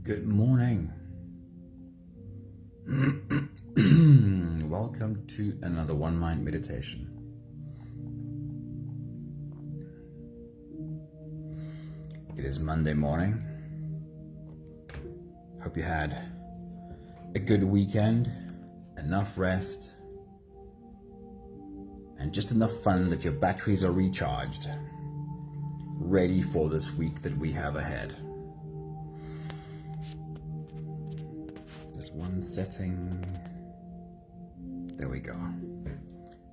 Good morning. Welcome to another One Mind meditation. It is Monday morning. Hope you had a good weekend, enough rest, and just enough fun that your batteries are recharged, ready for this week that we have ahead. Just one setting. There we go.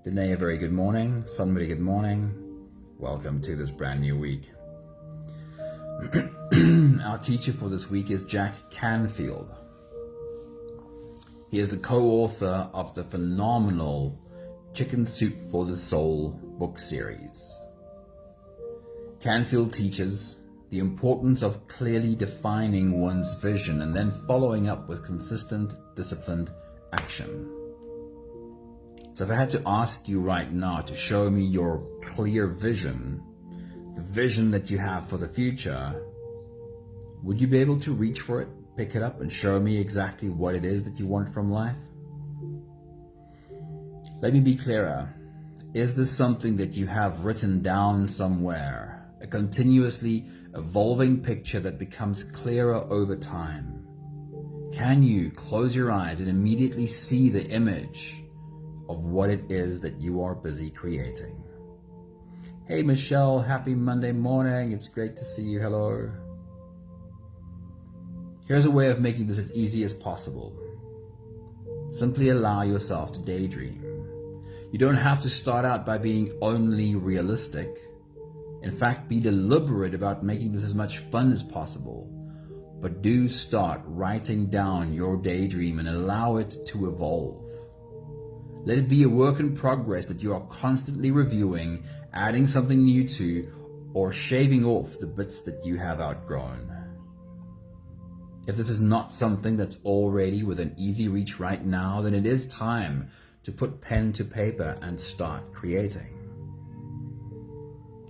Danae, a very good morning. Somebody, good morning. Welcome to this brand new week. Our teacher for this week is Jack Canfield. He is the co-author of the phenomenal Chicken Soup for the Soul book series. Canfield teaches the importance of clearly defining one's vision and then following up with consistent, disciplined action. So if I had to ask you right now to show me your clear vision, the vision that you have for the future, would you be able to reach for it, pick it up, and show me exactly what it is that you want from life? Let me be clearer. Is this something that you have written down somewhere? A continuously evolving picture that becomes clearer over time? Can you close your eyes and immediately see the image of what it is that you are busy creating? Hey Michelle, happy Monday morning. It's great to see you. Hello. Here's a way of making this as easy as possible. Simply allow yourself to daydream. You don't have to start out by being only realistic. In fact, be deliberate about making this as much fun as possible. But do start writing down your daydream and allow it to evolve. Let it be a work in progress that you are constantly reviewing, adding something new to, or shaving off the bits that you have outgrown. If this is not something that's already within easy reach right now, then it is time to put pen to paper and start creating.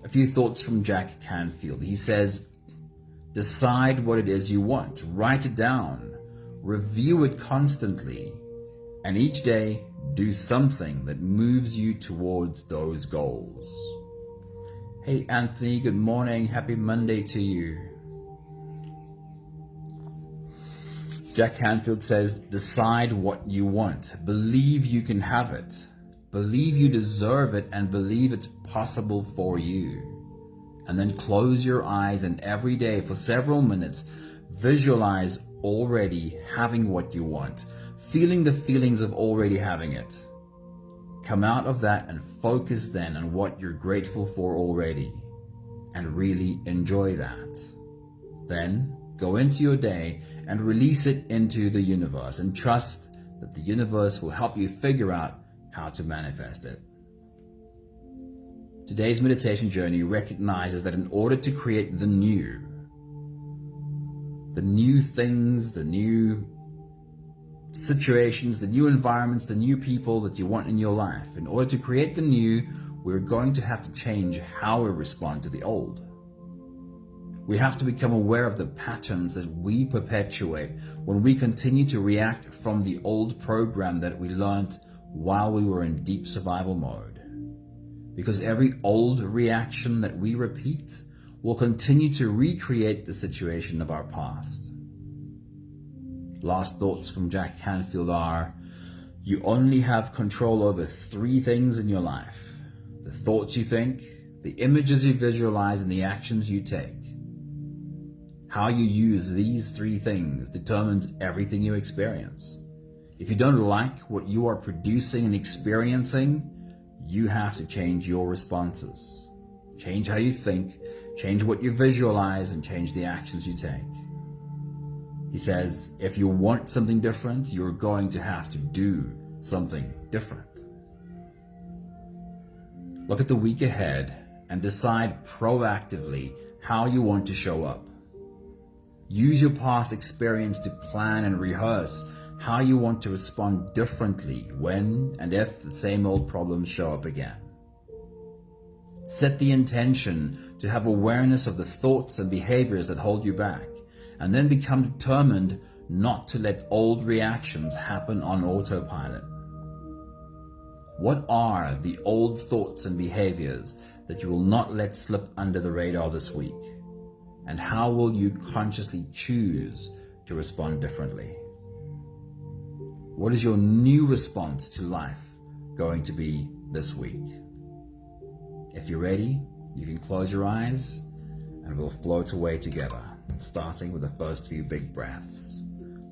A few thoughts from Jack Canfield. He says, decide what it is you want, write it down, review it constantly, and each day do something that moves you towards those goals. Hey Anthony, good morning. Happy Monday to you. Jack Canfield says, decide what you want. Believe you can have it. Believe you deserve it and believe it's possible for you. And then close your eyes and every day for several minutes, visualize already having what you want, feeling the feelings of already having it. Come out of that and focus then on what you're grateful for already and really enjoy that. Then go into your day and release it into the universe and trust that the universe will help you figure out how to manifest it. Today's meditation journey recognizes that in order to create the new things, the new situations, the new environments, the new people that you want in your life, in order to create the new, we're going to have to change how we respond to the old. We have to become aware of the patterns that we perpetuate when we continue to react from the old program that we learned while we were in deep survival mode. Because every old reaction that we repeat will continue to recreate the situation of our past. Last thoughts from Jack Canfield are, you only have control over 3 things in your life: the thoughts you think, the images you visualize, and the actions you take. How you use these 3 things determines everything you experience. If you don't like what you are producing and experiencing, you have to change your responses. Change how you think, change what you visualize, and change the actions you take. He says, if you want something different, you're going to have to do something different. Look at the week ahead and decide proactively how you want to show up. Use your past experience to plan and rehearse how you want to respond differently when and if the same old problems show up again. Set the intention to have awareness of the thoughts and behaviors that hold you back and then become determined not to let old reactions happen on autopilot. What are the old thoughts and behaviors that you will not let slip under the radar this week? And how will you consciously choose to respond differently? What is your new response to life going to be this week? If you're ready, you can close your eyes and we'll float away together, starting with the first few big breaths.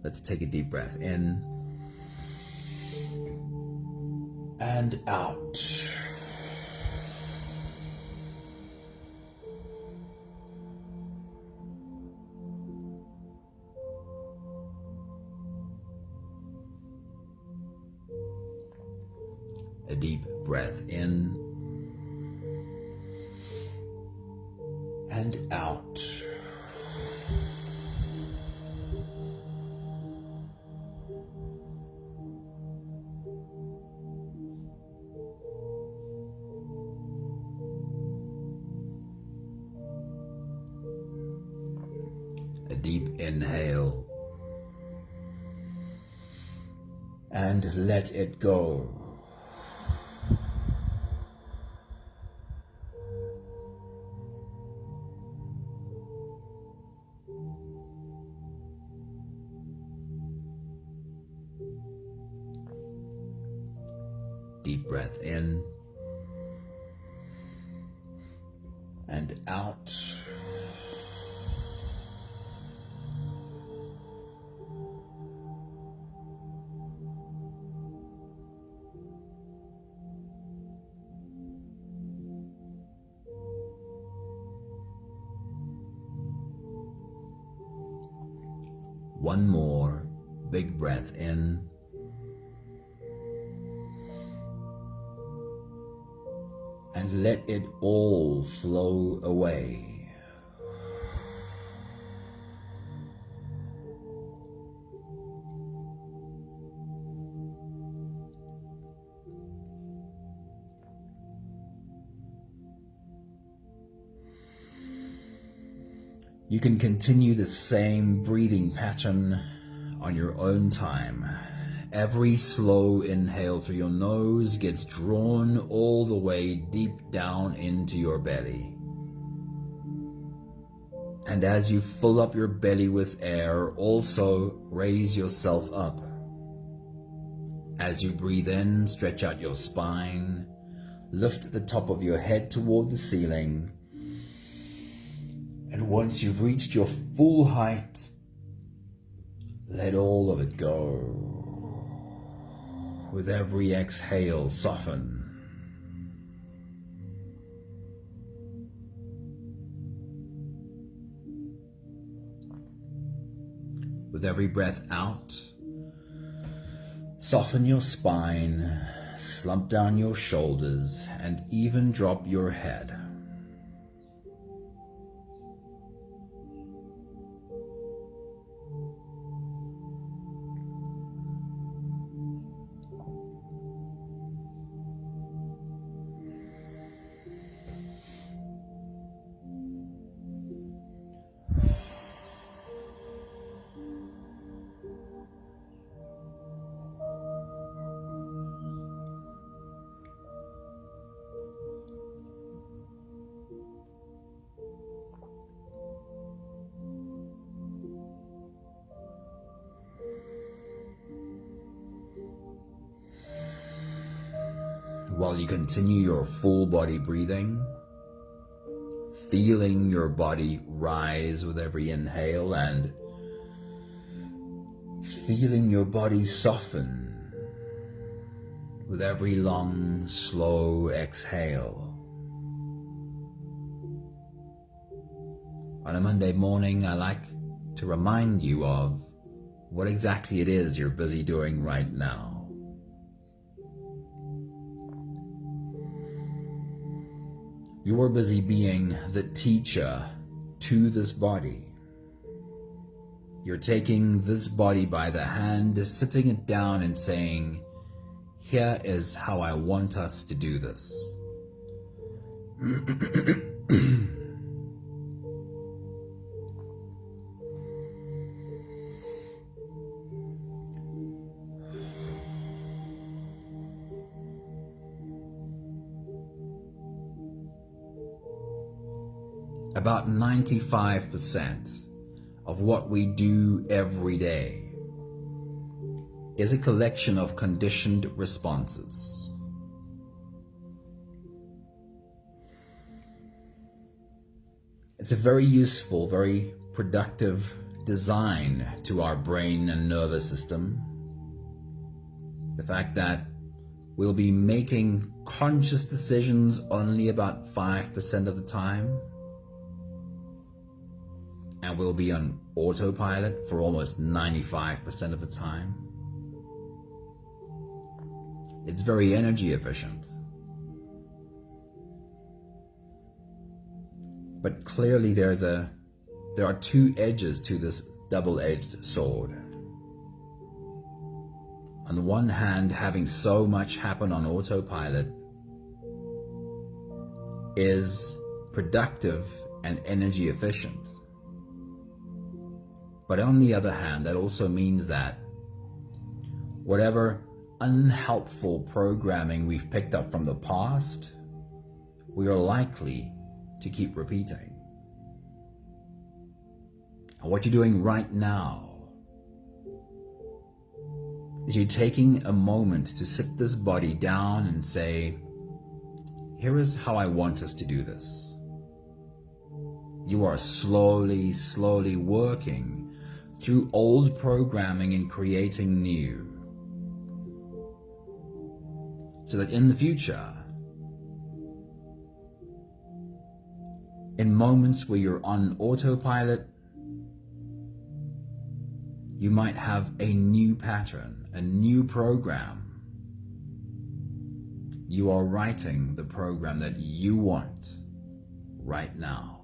Let's take a deep breath in and out. A deep breath in and out. A deep inhale and let it go. Deep breath in and out. One more big breath in and let it all flow away. You can continue the same breathing pattern on your own time. Every slow inhale through your nose gets drawn all the way deep down into your belly. And as you fill up your belly with air, also raise yourself up. As you breathe in, stretch out your spine, lift the top of your head toward the ceiling, and once you've reached your full height, let all of it go. With every exhale, soften. With every breath out, soften your spine, slump down your shoulders, and even drop your head. While you continue your full body breathing, feeling your body rise with every inhale and feeling your body soften with every long, slow exhale. On a Monday morning, I like to remind you of what exactly it is you're busy doing right now. You're busy being the teacher to this body. You're taking this body by the hand, sitting it down and saying, here is how I want us to do this. About 95% of what we do every day is a collection of conditioned responses. It's a very useful, very productive design to our brain and nervous system. The fact that we'll be making conscious decisions only about 5% of the time, and we'll be on autopilot for almost 95% of the time. It's very energy efficient. But clearly there are two edges to this double-edged sword. On the one hand, having so much happen on autopilot is productive and energy efficient. But on the other hand, that also means that whatever unhelpful programming we've picked up from the past, we are likely to keep repeating. And what you're doing right now is you're taking a moment to sit this body down and say, here is how I want us to do this. You are slowly working through old programming and creating new, so that in the future, in moments where you're on autopilot, you might have a new pattern, a new program. You are writing the program that you want right now.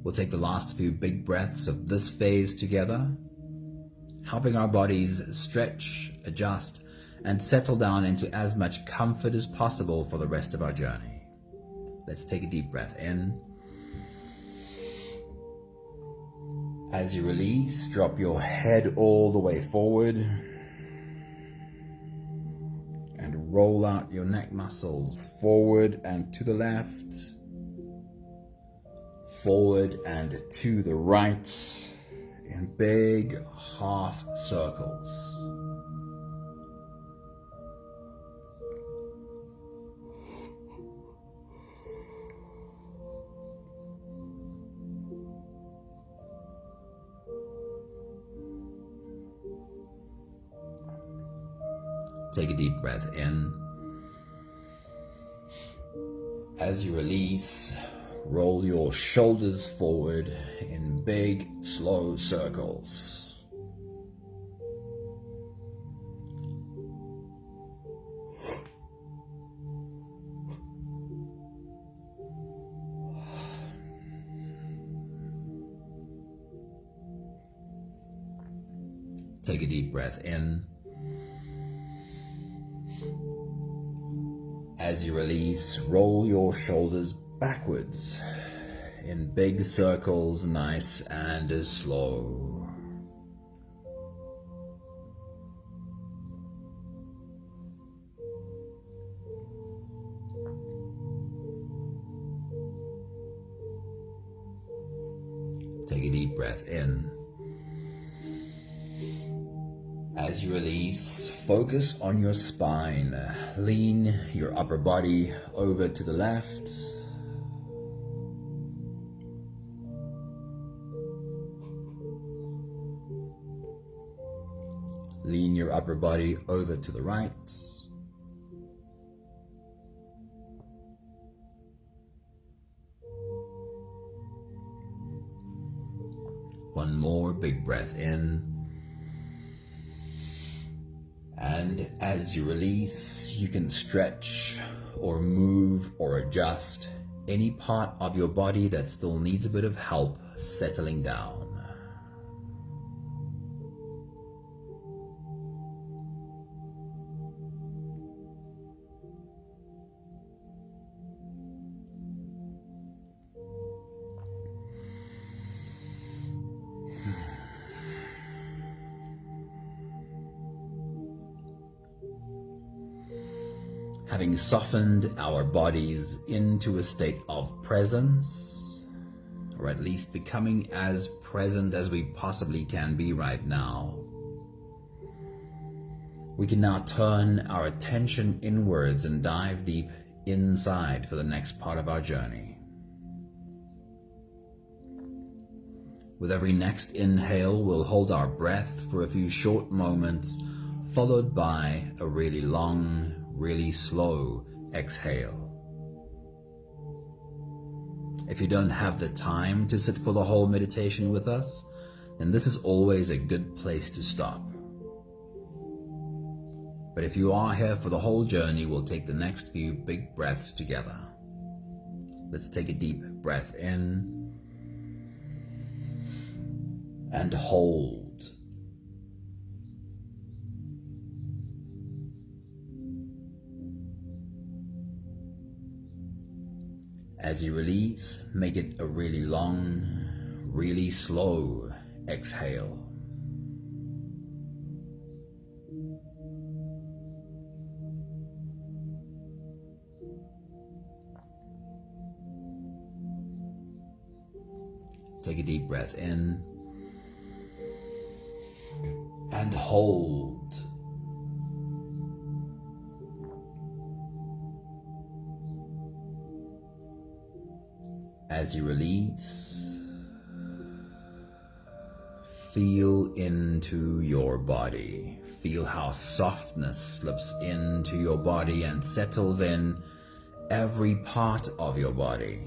We'll take the last few big breaths of this phase together, helping our bodies stretch, adjust, and settle down into as much comfort as possible for the rest of our journey. Let's take a deep breath in. As you release, drop your head all the way forward and roll out your neck muscles forward and to the left, forward and to the right in big half circles. Take a deep breath in. As you release, roll your shoulders forward in big, slow circles. Take a deep breath in. As you release, roll your shoulders backwards in big circles, nice and slow. Take a deep breath in. As you release, focus on your spine. Lean your upper body over to the left. Lean your upper body over to the right. One more big breath in. And as you release, you can stretch or move or adjust any part of your body that still needs a bit of help settling down. Having softened our bodies into a state of presence, or at least becoming as present as we possibly can be right now, we can now turn our attention inwards and dive deep inside for the next part of our journey. With every next inhale, we'll hold our breath for a few short moments, followed by a really long, really slow exhale. If you don't have the time to sit for the whole meditation with us, then this is always a good place to stop. But if you are here for the whole journey, we'll take the next few big breaths together. Let's take a deep breath in and hold. As you release, make it a really long, really slow exhale. Take a deep breath in and hold. As you release, feel into your body. Feel how softness slips into your body and settles in every part of your body.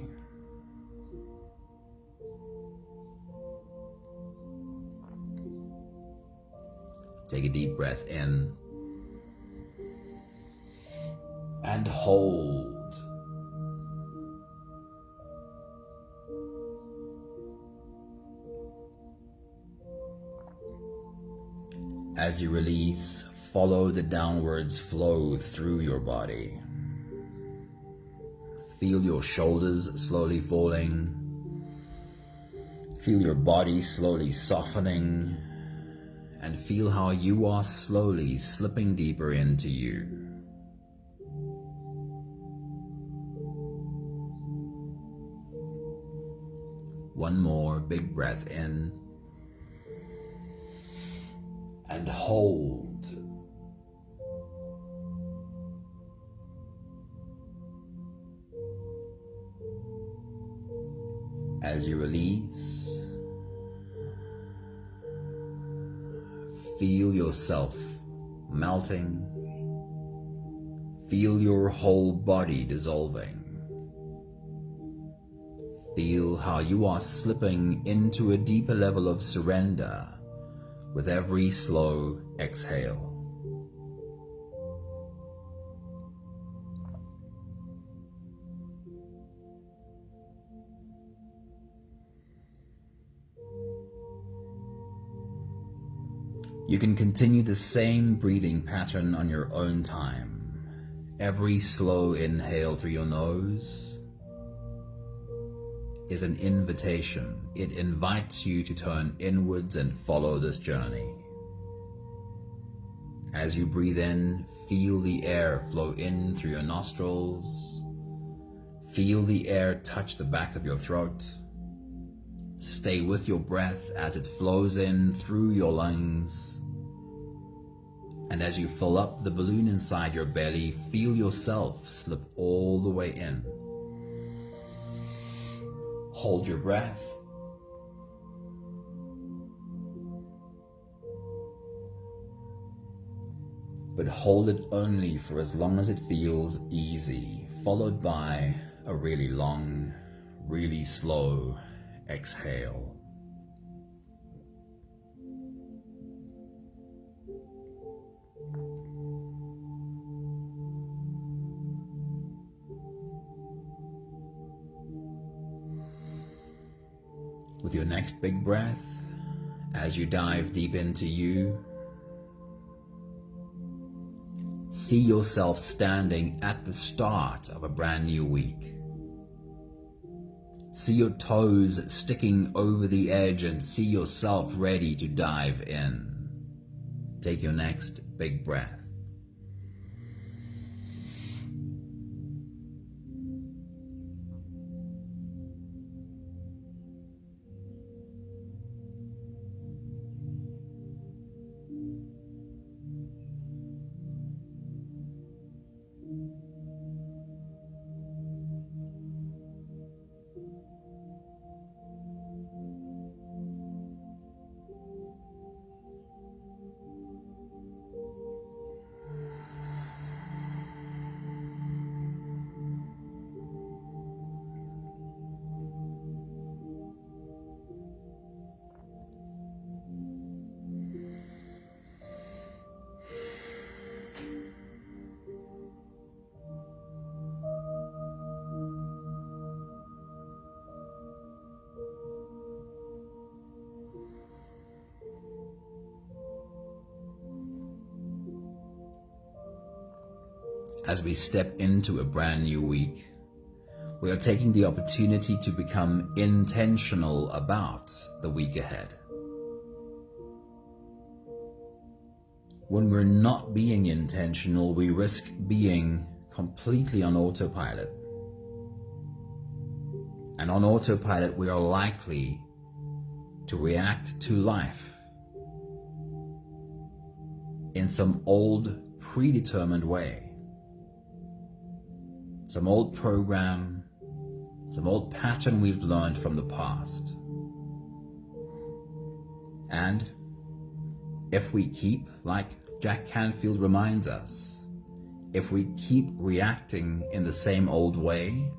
Take a deep breath in and hold. As you release, follow the downwards flow through your body. Feel your shoulders slowly falling. Feel your body slowly softening. And feel how you are slowly slipping deeper into you. One more big breath in and hold. As you release, feel yourself melting. Feel your whole body dissolving. Feel how you are slipping into a deeper level of surrender with every slow exhale. You can continue the same breathing pattern on your own time. Every slow inhale through your nose is an invitation. It invites you to turn inwards and follow this journey. As you breathe in, feel the air flow in through your nostrils. Feel the air touch the back of your throat. Stay with your breath as it flows in through your lungs. And as you fill up the balloon inside your belly, feel yourself slip all the way in. Hold your breath. But hold it only for as long as it feels easy, followed by a really long, really slow exhale. With your next big breath, as you dive deep into you, see yourself standing at the start of a brand new week. See your toes sticking over the edge and see yourself ready to dive in. Take your next big breath. As we step into a brand new week, we are taking the opportunity to become intentional about the week ahead. When we're not being intentional, we risk being completely on autopilot. And on autopilot, we are likely to react to life in some old, predetermined way. Some old program, some old pattern we've learned from the past. And if we keep, like Jack Canfield reminds us, if we keep reacting in the same old way,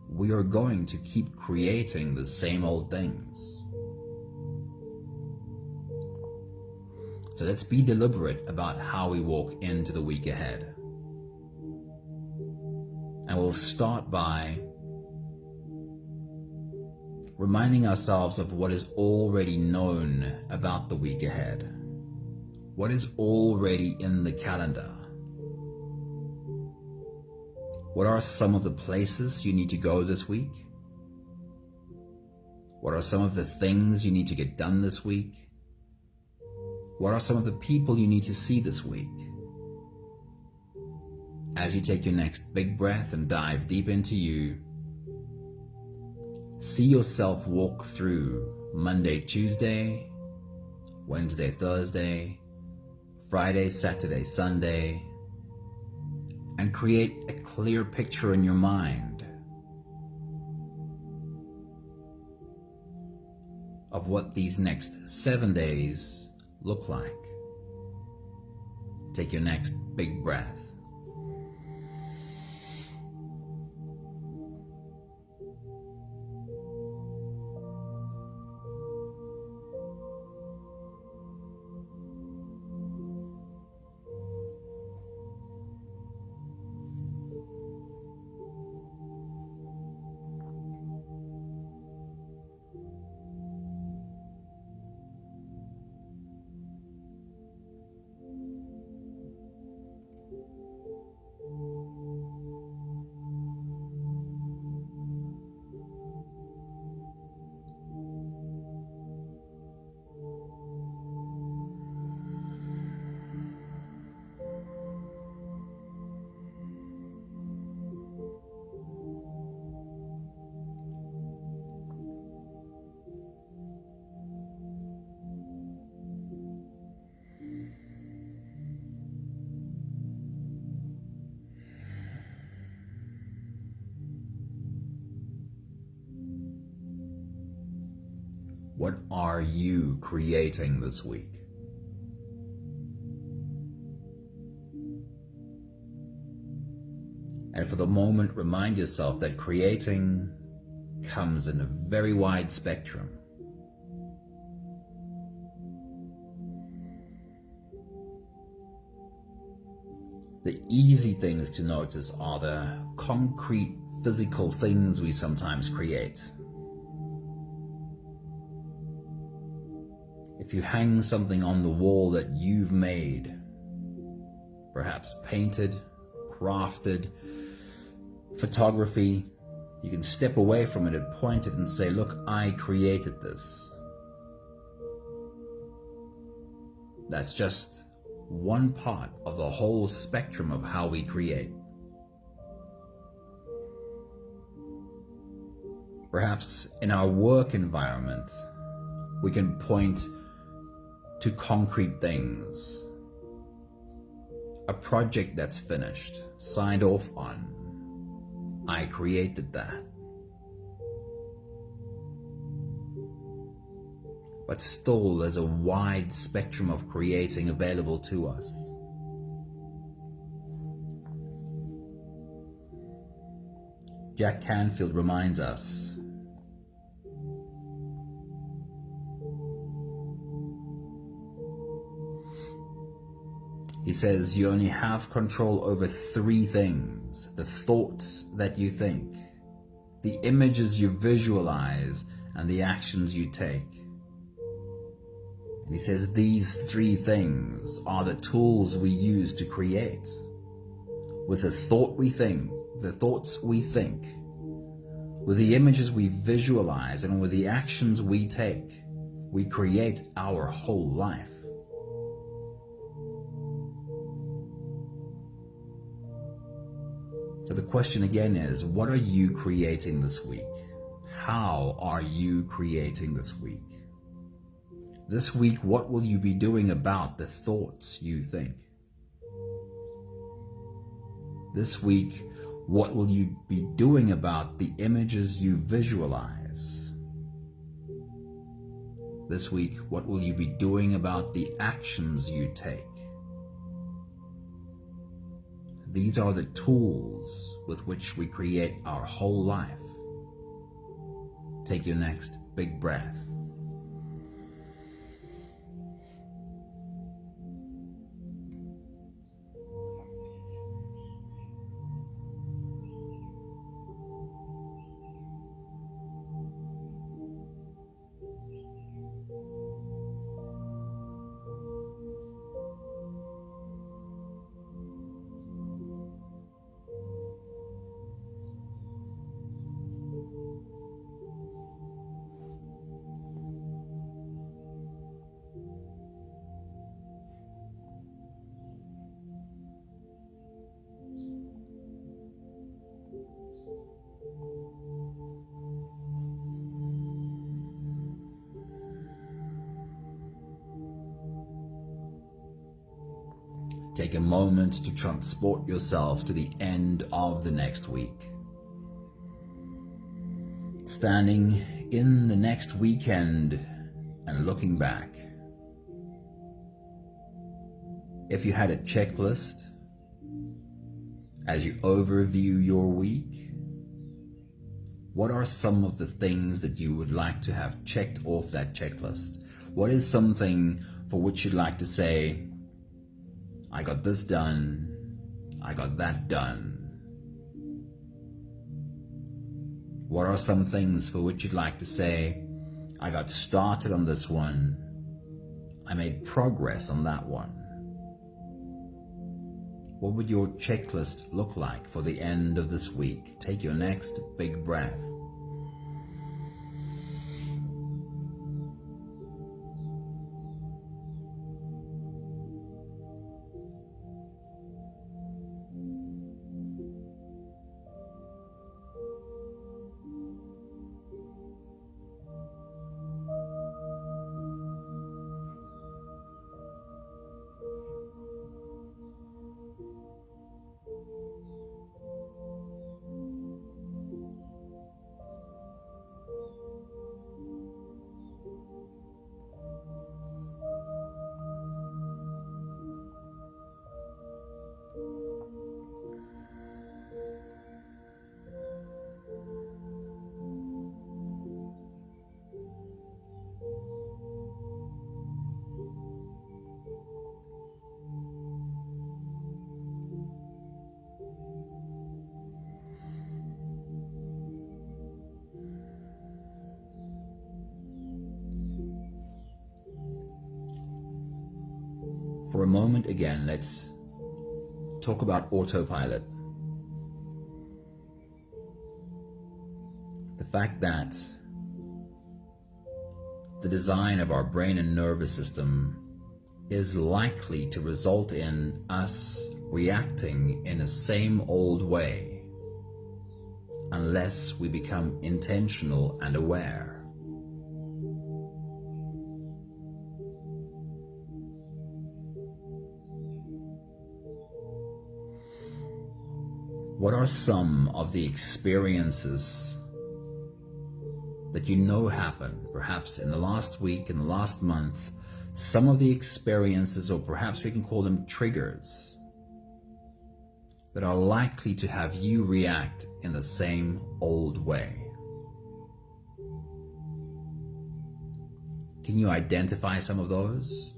we are going to keep creating the same old things. So let's be deliberate about how we walk into the week ahead. And we'll start by reminding ourselves of what is already known about the week ahead. What is already in the calendar? What are some of the places you need to go this week? What are some of the things you need to get done this week? What are some of the people you need to see this week? As you take your next big breath and dive deep into you, see yourself walk through Monday, Tuesday, Wednesday, Thursday, Friday, Saturday, Sunday, and create a clear picture in your mind of what these next 7 days look like. Take your next big breath. What are you creating this week? And for the moment, remind yourself that creating comes in a very wide spectrum. The easy things to notice are the concrete, physical things we sometimes create. If you hang something on the wall that you've made, perhaps painted, crafted, photography, you can step away from it and point it and say, look, I created this. That's just one part of the whole spectrum of how we create. Perhaps in our work environment, we can point to concrete things. A project that's finished, signed off on. I created that. But still, there's a wide spectrum of creating available to us. Jack Canfield reminds us, he says, you only have control over 3 things: the thoughts that you think, the images you visualize, and the actions you take. And he says these 3 things are the tools we use to create. with the thoughts we think, with the images we visualize, and with the actions we take, we create our whole life. So the question again is, what are you creating this week? How are you creating this week? This week, what will you be doing about the thoughts you think? This week, what will you be doing about the images you visualize? This week, what will you be doing about the actions you take? These are the tools with which we create our whole life. Take your next big breath. Take a moment to transport yourself to the end of the next week. Standing in the next weekend and looking back. If you had a checklist as you overview your week, what are some of the things that you would like to have checked off that checklist? What is something for which you'd like to say, I got this done, I got that done? What are some things for which you'd like to say, I got started on this one, I made progress on that one? What would your checklist look like for the end of this week? Take your next big breath. For a moment again, let's talk about autopilot. The fact that the design of our brain and nervous system is likely to result in us reacting in the same old way unless we become intentional and aware. What are some of the experiences that you know happened, perhaps in the last week, in the last month, some of the experiences, or perhaps we can call them triggers, that are likely to have you react in the same old way? Can you identify some of those?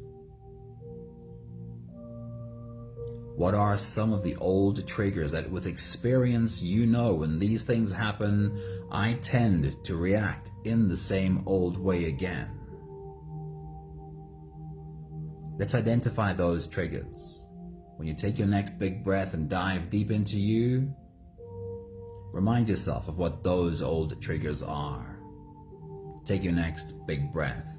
What are some of the old triggers that with experience you know when these things happen, I tend to react in the same old way again? Let's identify those triggers. When you take your next big breath and dive deep into you, remind yourself of what those old triggers are. Take your next big breath.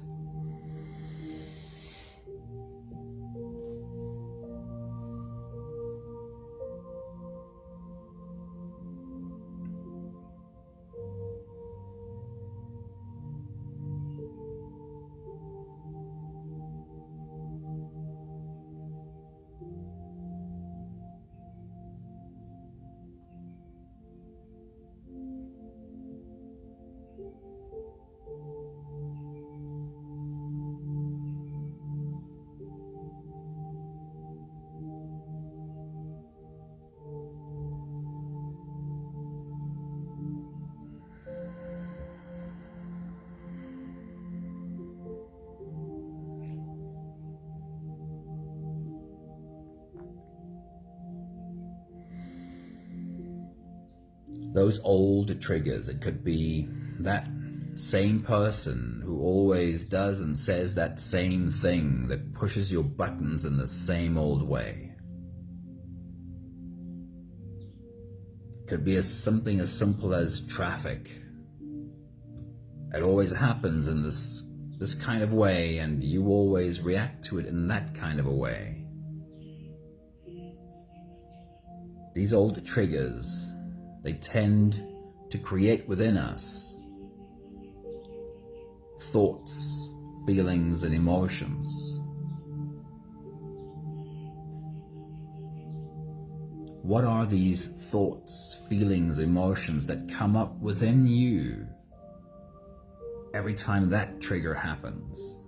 Those old triggers, it could be that same person who always does and says that same thing, that pushes your buttons in the same old way. It could be something as simple as traffic. It always happens in this kind of way, and you always react to it in that kind of a way. These old triggers, they tend to create within us thoughts, feelings, and emotions. What are these thoughts, feelings, emotions that come up within you every time that trigger happens?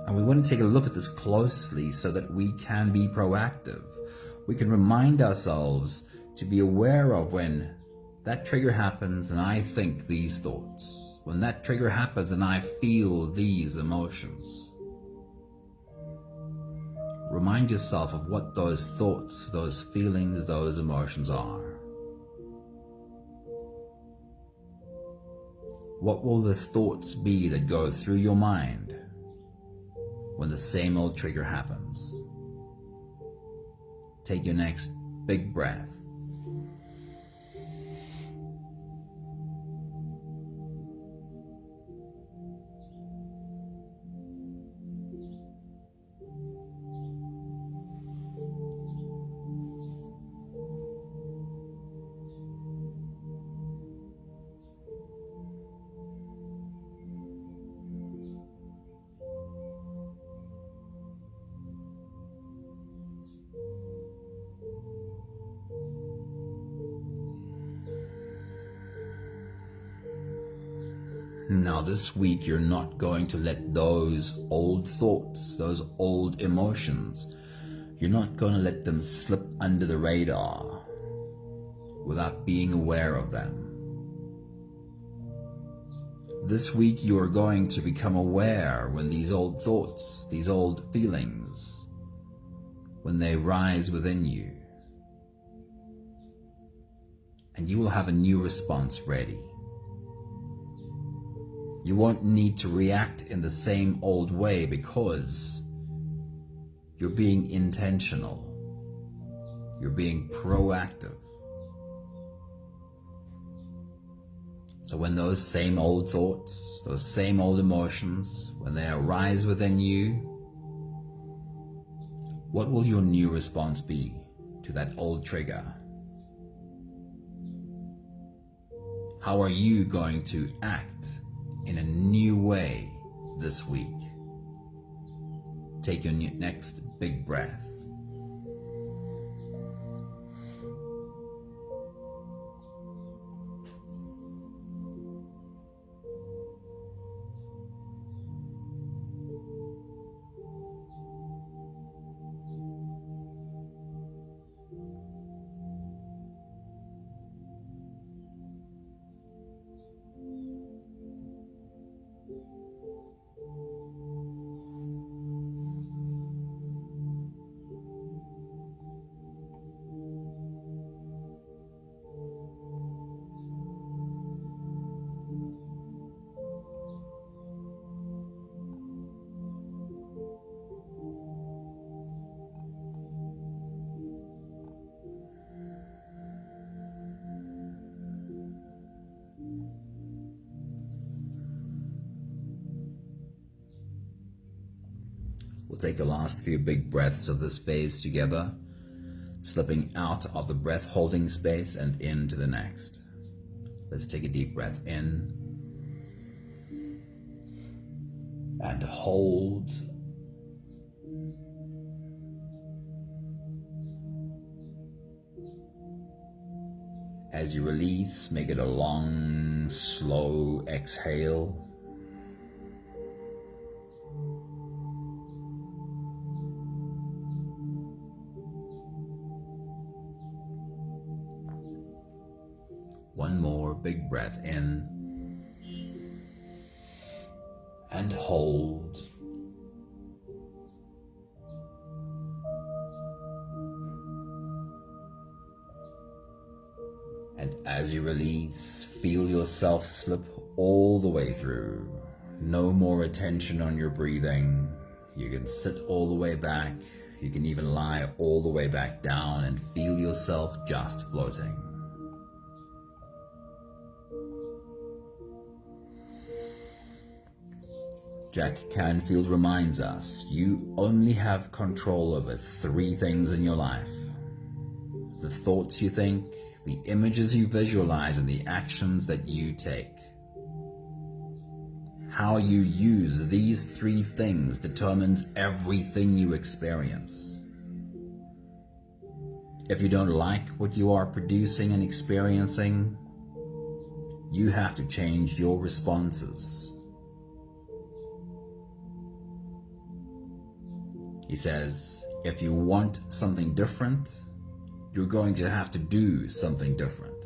And we want to take a look at this closely so that we can be proactive. We can remind ourselves to be aware of when that trigger happens and I think these thoughts. When that trigger happens and I feel these emotions. Remind yourself of what those thoughts, those feelings, those emotions are. What will the thoughts be that go through your mind when the same old trigger happens? Take your next big breath. Now this week, you're not going to let those old thoughts, those old emotions, you're not going to let them slip under the radar without being aware of them. This week, you are going to become aware when these old thoughts, these old feelings, when they rise within you. And you will have a new response ready. You won't need to react in the same old way because you're being intentional. You're being proactive. So when those same old thoughts, those same old emotions, when they arise within you, what will your new response be to that old trigger? How are you going to act in a new way this week? Take your next big breath. We'll take the last few big breaths of this phase together, slipping out of the breath holding space and into the next. Let's take a deep breath in and hold. As you release, make it a long, slow exhale. One more big breath in and hold. And as you release, feel yourself slip all the way through. No more attention on your breathing. You can sit all the way back. You can even lie all the way back down and feel yourself just floating. Jack Canfield reminds us, you only have control over 3 things in your life: the thoughts you think, the images you visualize, and the actions that you take. How you use these 3 things determines everything you experience. If you don't like what you are producing and experiencing, you have to change your responses. He says, if you want something different, you're going to have to do something different.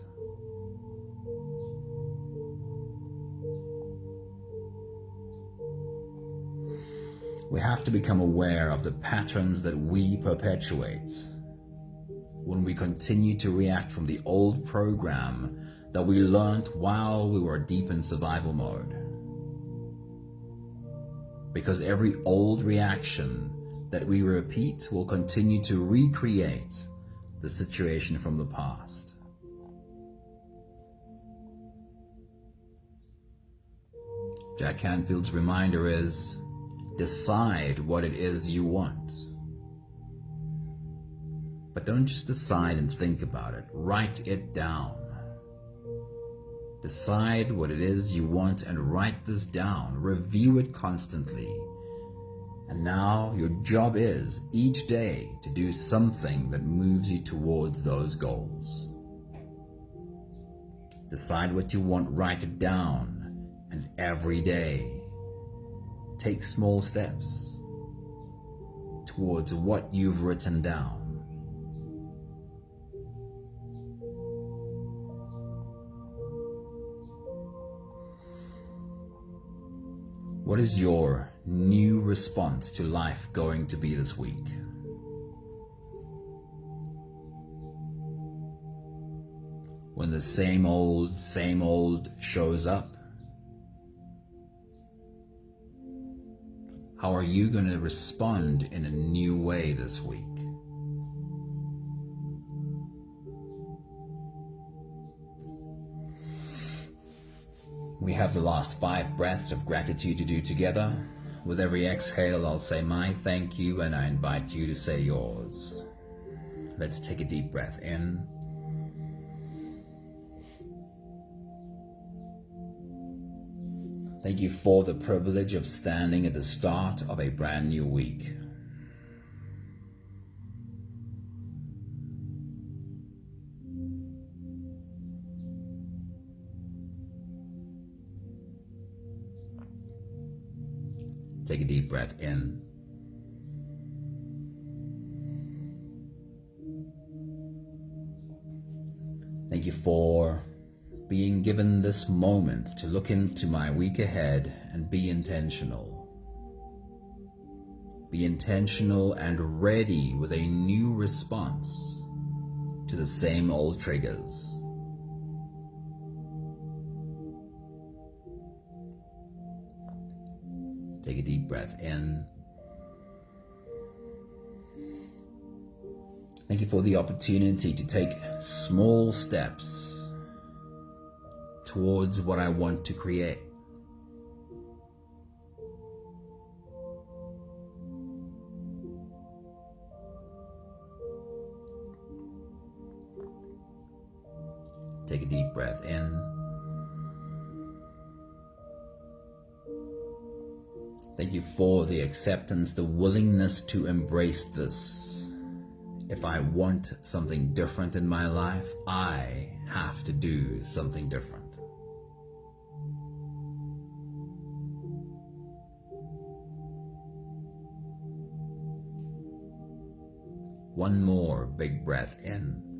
We have to become aware of the patterns that we perpetuate when we continue to react from the old program that we learned while we were deep in survival mode. Because every old reaction that we repeat will continue to recreate the situation from the past. Jack Canfield's reminder is, decide what it is you want. But don't just decide and think about it. Write it down. Decide what it is you want and write this down. Review it constantly. And now your job is, each day, to do something that moves you towards those goals. Decide what you want, write it down, and every day, take small steps towards what you've written down. What is your new response to life going to be this week? When the same old shows up, how are you going to respond in a new way this week? We have the last 5 breaths of gratitude to do together. With every exhale, I'll say my thank you, and I invite you to say yours. Let's take a deep breath in. Thank you for the privilege of standing at the start of a brand new week. Take a deep breath in. Thank you for being given this moment to look into my week ahead and be intentional. Be intentional and ready with a new response to the same old triggers. Take a deep breath in. Thank you for the opportunity to take small steps towards what I want to create. Take a deep breath in. Thank you for the acceptance, the willingness to embrace this. If I want something different in my life, I have to do something different. One more big breath in.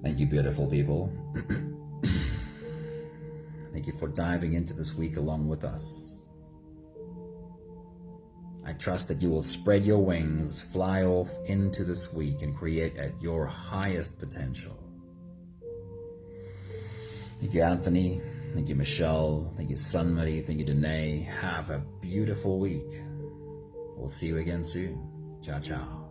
Thank you, beautiful people. Thank you for diving into this week along with us. I trust that you will spread your wings, fly off into this week, and create at your highest potential. Thank you, Anthony. Thank you, Michelle. Thank you, Sunmarie. Thank you, Danae. Have a beautiful week. We'll see you again soon. Ciao, ciao.